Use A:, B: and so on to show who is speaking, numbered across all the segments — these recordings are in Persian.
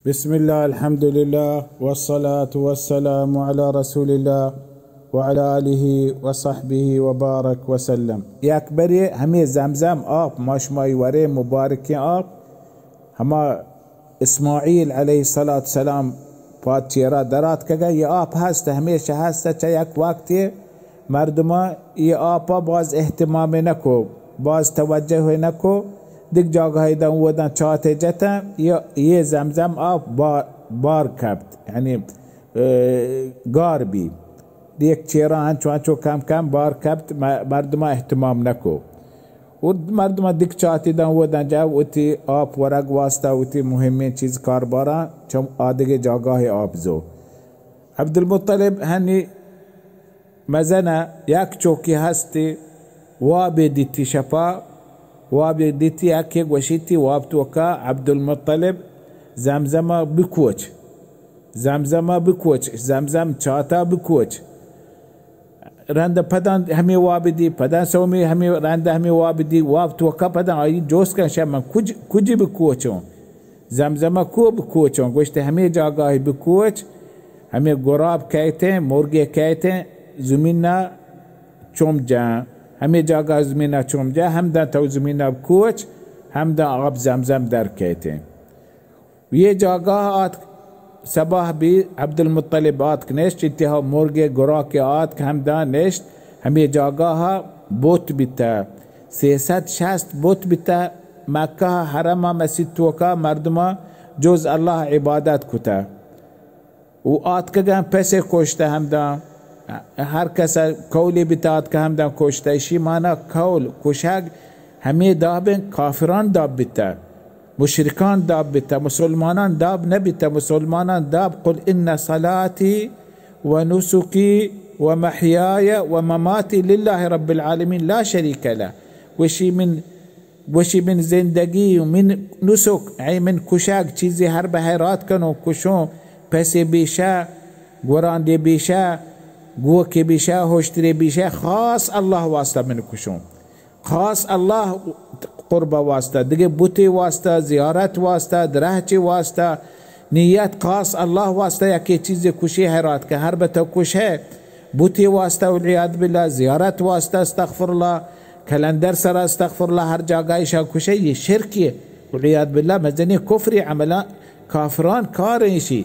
A: بسم الله الحمد لله والصلاة والسلام على رسول الله وعلى آله وصحبه وبارك وسلم. یک بری همه زمزم آب ماشمای وره مبارکی آب هما اسماعیل علیه السلام پادچیرا درات که یه آب هست همیشه هست چه یک وقتی مردما یه آبا باز اهتمام نکو باز توجه نکو دیگ جاگه دن ودن چاته جتا یه زمزم آب بار کبت یعنی گار بی دیگ چیرا هنچو کم کم بار کبت مردما اهتمام نکو و مردما دیگ چاته دن ودن جا وتی آب ورق واسطه وتی مهمین چیز کار بارا چون آدگه جاگه آب زو عبدالمطلب هنی مزنه یک چوکی هستی واب دیتی شپا واب دیتی اکی گوشیتی واب توکا عبدالمطلب زمزم بکوچ زمزم چاتا بکوچ رنده پدان همی واب دی پدان سومی همی رنده همی واب دی واب توکا پدان آئی جوز کن شب من کجی بکوچون زمزم کو بکوچون گوشت همی جاگاهی بکوچ همی گراب کهتے مرگی کهتے زمیننا چوم جا همه جاگاه زمینه چوم جا هم دا تو زمینه بکوچ هم دا آب زمزم در کهتے یه جاگاه آت صباح بی عبدالمطلب آت کنشت اتها مرگ گراک آت که هم دا نشت همه جاگاه بوت بیتا 360 بوت بیتا مکه حرم مسجد توکا مردم جز الله عبادت کتا و آت که گم پس کشته هم دا هر کس کولی بیتاد که هم دا کشته شی مانا کول کشک همه دابن کافران داب بیتا مشرکان داب بیتا مسلمانان داب نبیتا مسلمانان داب قل ان صلاتي ونسكي ومحياي ومماتي لله رب العالمين لا شريك له وشی من زندگی و من نسک ای من کشک چیزی هر بحیرات کنو کشون پس بیشه گراندی بیشه گو که بیشه هشتری بیشه خاص الله واسطه من کشون خاص الله قرب واسطه دیگه بوتی واسطه زیارت واسطه درهچی واسطه نیت خاص الله واسطه یکی چیز کشی حیرات که هر بتا کشه بوتی واسطه والعیاذ بالله زیارت واسطه استغفر الله کلندر سر استغفر الله هر جاگایش کشه یه شرکیه والعیاذ بالله مزنی کفری عملا کافران کارشی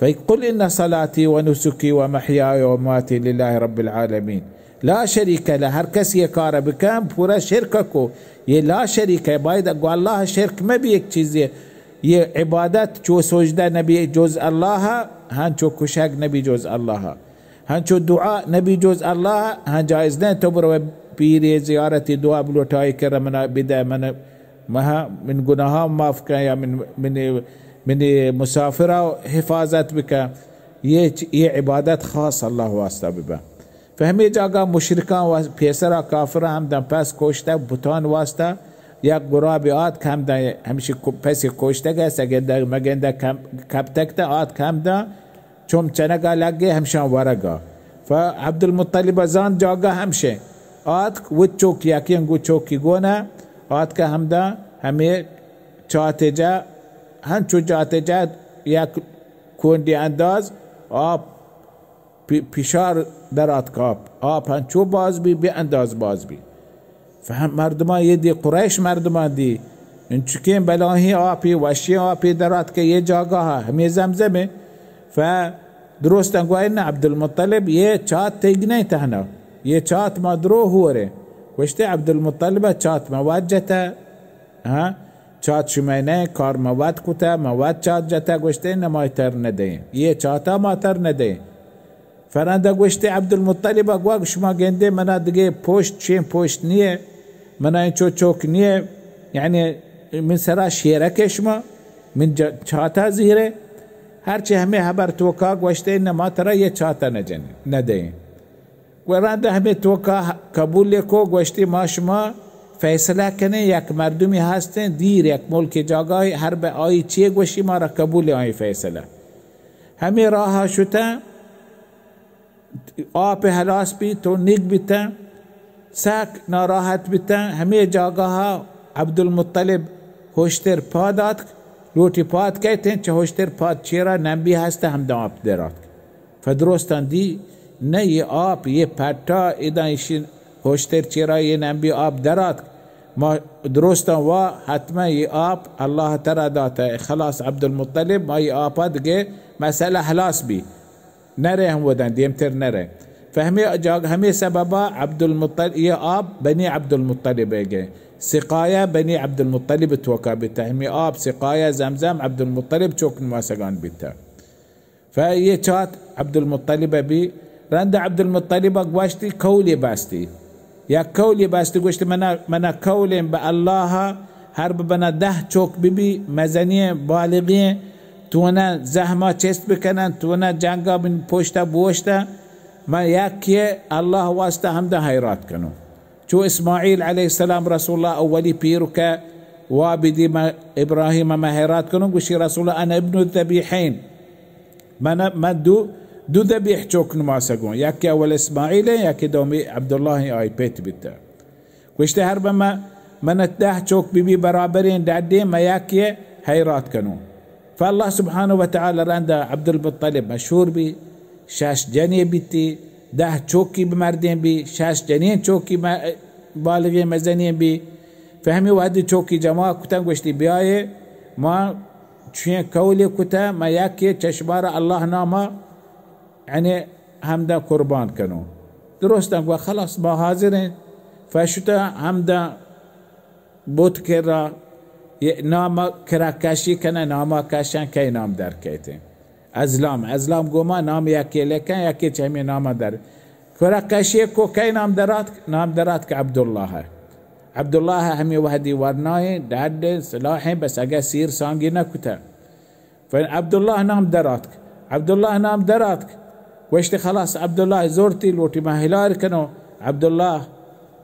A: فيقول إن صلاتي ونسكي ومحياي ومماتي لله رب العالمين لا شريك له هر کس یہ کار بکن پورا شرک کو یہ لا شریک ہے باید اگو اللہ شرک میں بھی ایک چیز ہے یہ عبادت چو سجدہ نبی جز اللہ ہن چو کشک نبی جز اللہ ہن چو دعا نبی جز اللہ ہن جائز نہیں تو برو پیری زیارتی دعا بلوٹائی کر منا بدأ من گناہاں معاف کر یا من مسافرة حفاظت بك یہ عبادت خاص اللہ واسطہ ببا فهمی جاگا مشرکان و پیسرا کافرہ ہم دن پس کوشتا بطان واسطہ یا گرابی آت که هم دن همیشه پسی کوشتا گه سگنده مگنده کب تکتا آت که هم دن چوم چنگا لگه همشان ورگا فعبدالمطلب زان جاگا همشه آت ود چوک یکین گو چوکی گونه آت که هم دن همی چاته جا هنچو جاته جد یک کندی انداز آب پیشار درات کاب آب هنچو باز بی انداز باز بی فهم مردمان یه دی قریش مردمان دی انچکین بلاهی آبی وشی آبی درات که یه جاگاه همی زمزمه فدروست انگوه این عبدالمطلب یه چات تیگنه تهنا یه چات ما درو هوره وشتی عبدالمطلب چات مواد جتا ها چات شمینه کار مواد کتا مواد چات جتا گوشته نمای تر نده یه چاتا ما تر نده فرنده گوشته عبدالمطلب اگوه شما گنده منا دیگه پشت چین پشت نیه منا این چوک نیه یعنی من سرا شیرک شما من چاتا زیره هرچی همه حبر توکا گوشته نما تر یه چاتا نده ورنده همه توکا قبول کو گوشته ما شما فیصله کنه یک مردمی هستن دیر یک ملک جاگاهی هر به آیی چیه گوشی ما را قبول آیی فیصله همه راه شده آب حلاس بی تو نیک بیتا ساک ناراحت بیتا همه جاگاه عبدالمطلب هشتر پادات لوتي بات كيتن تهوشتر بات شيرا نبي هسته هم دام درات فدروستان دي ني آب يه پتا اذا يشين هوشتر چرا يه نبي آب درات ما درستان و حتما يه آب الله ترى داتا خلاص عبد المطلب ما يه آبا دقه مسألة خلاص بي نره هم ودن ديمتر نره فهمي سببا عبد المطلب يه آب بني عبد المطلب اجه سقايا بني عبد المطلب توكا بتا همي آب سقايا زمزم عبد المطلب چوك نواسقان بتا فهي چات عبد المطلب بي رند عبد المطلب قواشتي كولي باستي يا كولي باستي قوشتي منا كولي بالله هرب بنا ده چوك ببي مزنية بالغية تونا زحمة چست بکنن تونا جنگا من پوشتا بوشتا ما ياكي الله واسطة هم ده هيرات كنو شو إسماعيل عليه السلام رسول الله أولي بيرك وابدي ما إبراهيم ما هيرات كنو قوشي رسول الله أنا ابن الذبيحين ما دو ذبيح چوك نماسقون ياكي أول إسماعيل ياكي دومي عبد الله آي بيت بيتا قوشتي هربا ما نتده چوك ببي برابرين دعدين ما ياكي هيرات كنو فالله سبحانه وتعالى رند عبد المطلب مشهور بي شاش جنيه بيتي ده چوكي بمردين بي شاش جنين چوكي بالغين مزنين بي فهمي وهدي چوكي جماعة كتن قوشتي بيايه ما چون كولي كتا ما ياكي چشبار الله ناما يعني همدا قربان كنو درستن خلاص ما حاضرين فشتا همدا بوت كرا ناما كراكاشي كنا ناما كاشان كي نام در كيتين ازلام گوما نام ياكي لكن ياكي چهمي نام در كراكاشي کو كي نام درات كعبد الله همي وهدي ورناي داد سلاحي بس اگه سير سانگي نكتا فعبد الله نام دراتك وشتي خلاص عبد الله زورتي لوتي ما هلال كنو عبد الله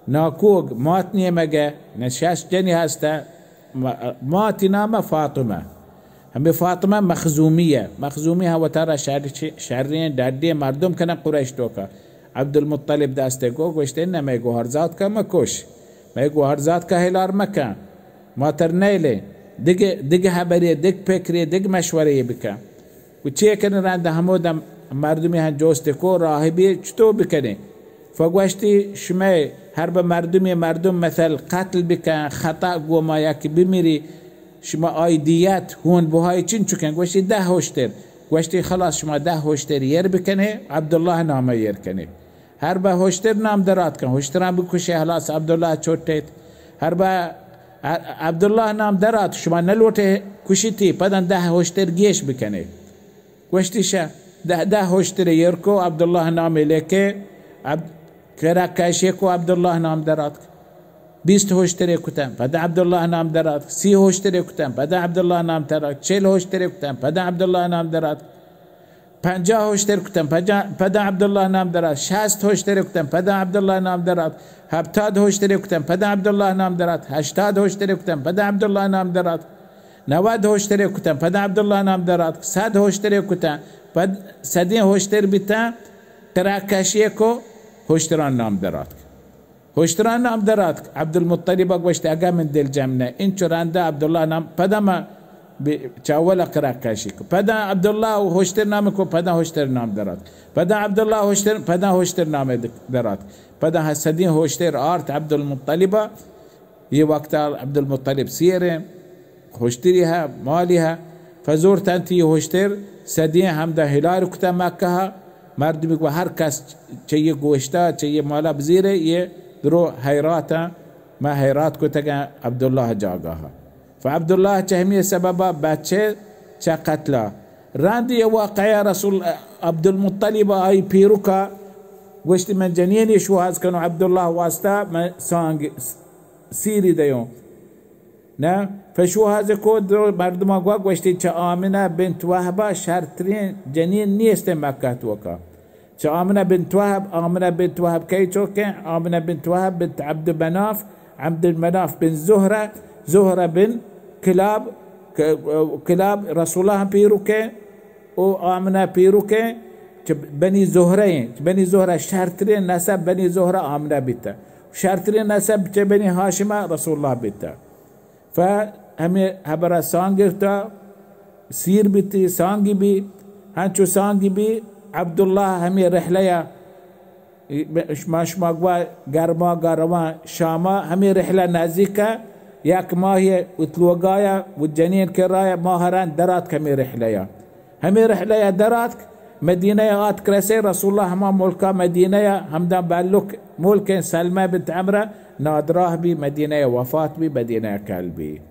A: ناكوغ ماتني مگه نشاش جني هستا ماتي نام فاطمة هم فاطمة مخزومية وترى شهرين دادي مردم كنا قريش توكا عبد المطلب داسته گو وشتي انما يگو هرزات کا مكوش ما يگو هرزات کا هلار مكان ما ترنيله دق حبريه دق فكريه دق مشوريه بك وچه كن راند همود مردمي هن جوستكو راهبي چتو بكني فگوشتي شمي هرب مردم مثل قتل بك خطا گو ما يك بميري شما ايديات هون بوهاي چن چكن گوشتي ده هوشتر گوشتي خلاص شما ده هوشتر ير بكني عبد الله نام ير كني هرب هوشتر نام درات كن هوشتران بكشي خلاص عبد الله چوتيت هرب عبد الله نام درات شما نلوته كشتي بدن ده هوشتر گيش بكني گوشتي شا ده هوشتر يركو عبد الله نام لك كراكاشيكو عبد الله نام درات 20 هوشتر كتم بدا عبد الله نام درات 30 هوشتر كتم بدا عبد الله نام درات 40 هوشتر كتم بدا عبد الله نام درات 50 هوشتر كتم بدا عبد الله نام درات 60 هوشتر كتم بدا عبد الله نام درات 70 هوشتر كتم بدا عبد الله نام درات 80 هوشتر كتم بدا عبد الله نام درات 90 هوشتر كتم بدا عبد الله نام درات 100 هوشتر كتم بد 100 هوشتر بتا كراكاشيكو هوشتران نام درات عبد المطلب وشت اقا من دل جمنه انچو رانده عبد الله نام پدا ما چاولا كراكاشيكو پدا عبد الله هوشتر نامكو پدا هوشتر نام درات پدا عبد الله هوشتر پدا هوشتر نام درات پدا حسدين هوشتر آرت عبد المطلب یہ وقت عبد المطلب سيره هوشتريها مالها فزورت انتي هوشتر سدين هم ده هلال كتا مكها مردمی کو هر کس چه گوشتا چه مالا بزیره یه درو حیراتا ما حیرات کو تگا عبدالله جاگاها فعبدالله چهمی سببا بچه چه قتلا راندی واقعی رسول عبدالمطلب آی پیروکا گوشتی من جنینی شو هز کنو عبدالله واسطه من سانگ سیری دیون نه فشو هذا كود مردم اقوا گوشتی چه آمنه بنت وهبه شرطرین جنین نیست مکه توکا چه آمنه بنت وهب کی چوکه آمنه بنت وهب بنت عبد المناف بن زهره بن كلاب رسول الله پیروکه و آمنه پیروکه بني زهره شرطرین نسب بني زهره آمنه بیتا شرطرین نسب چه بني هاشمه رسول الله بیتا فهمي هبرا سانگرتا سير بتي سانجي بي هنچو سانجي بي عبدالله همي رحلة شما قوا گرما گرما شاما همي رحلة نازكة ياك ما هي وتلوقايا والجنين كرايا ماهران درات كمي رحلة همي رحلة درات مدينة غات كرسي رسول الله هما ملكا مدينة همدان بالوك ملك سلمى بنت عمرو نادراه بي مدينة وفاة بي مدينة كالبي